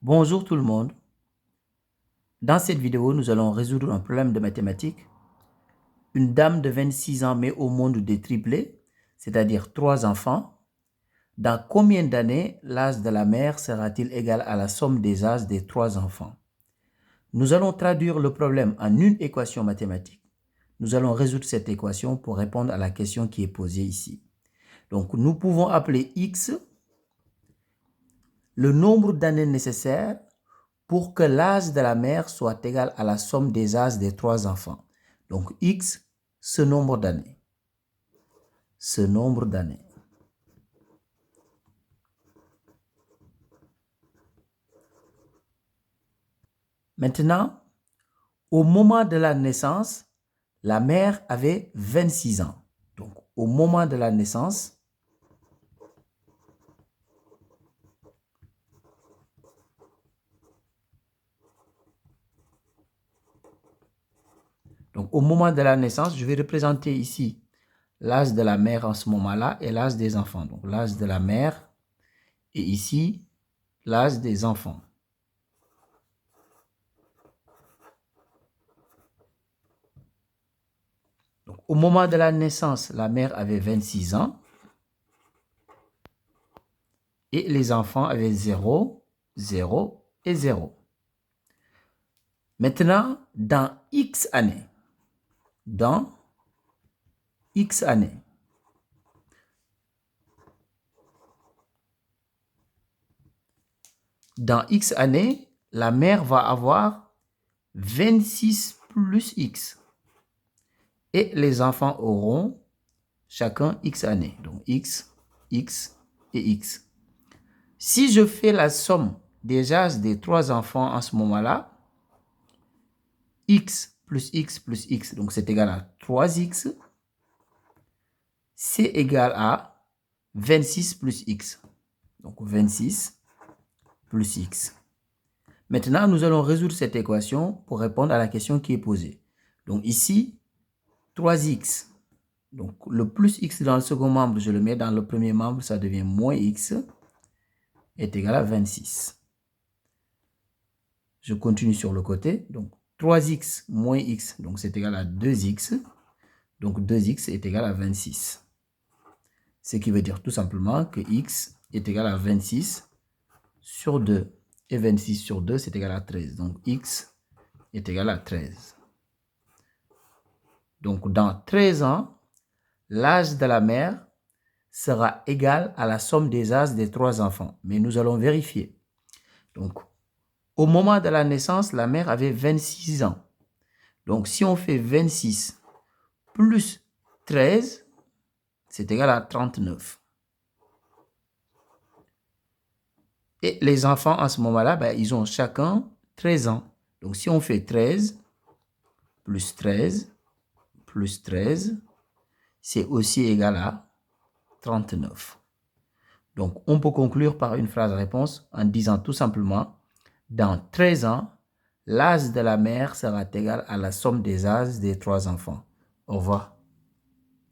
Bonjour tout le monde. Dans cette vidéo, nous allons résoudre un problème de mathématiques. Une dame de 26 ans met au monde des triplés, c'est-à-dire 3 enfants. Dans combien d'années l'âge de la mère sera-t-il égal à la somme des âges des 3 enfants? Nous allons traduire le problème en une équation mathématique. Nous allons résoudre cette équation pour répondre à la question qui est posée ici. Donc, nous pouvons appeler x le nombre d'années nécessaires pour que l'âge de la mère soit égal à la somme des âges des 3 enfants. Donc, x, ce nombre d'années. Ce nombre d'années. Maintenant, au moment de la naissance, la mère avait 26 ans. Donc, au moment de la naissance, je vais représenter ici l'âge de la mère en ce moment-là et l'âge des enfants. Donc, l'âge de la mère et ici, l'âge des enfants. Donc, au moment de la naissance, la mère avait 26 ans et les enfants avaient 0, 0 et 0. Maintenant, dans X années, dans X années, la mère va avoir 26 plus X. Et les enfants auront chacun X années. Donc X, X et X. Si je fais la somme des âges des 3 enfants en ce moment-là, X plus X plus X, donc c'est égal à 3X, c'est égal à 26 plus X. Donc 26 plus X. Maintenant, nous allons résoudre cette équation pour répondre à la question qui est posée. Donc ici, 3X. Donc le plus X dans le second membre, je le mets dans le premier membre, ça devient moins X est égal à 26. Je continue sur le côté. Donc 3X moins X, donc c'est égal à 2X. Donc 2X est égal à 26. Ce qui veut dire tout simplement que X est égal à 26 sur 2. Et 26 sur 2, c'est égal à 13. Donc X est égal à 13. Donc dans 13 ans, l'âge de la mère sera égal à la somme des âges des 3 enfants. Mais nous allons vérifier. Donc, au moment de la naissance, la mère avait 26 ans. Donc, si on fait 26 plus 13, c'est égal à 39. Et les enfants, en ce moment-là, ben, ils ont chacun 13 ans. Donc, si on fait 13 plus 13 plus 13, c'est aussi égal à 39. Donc, on peut conclure par une phrase-réponse en disant tout simplement, dans 13 ans, l'âge de la mère sera égal à la somme des âges des 3 enfants. Au revoir.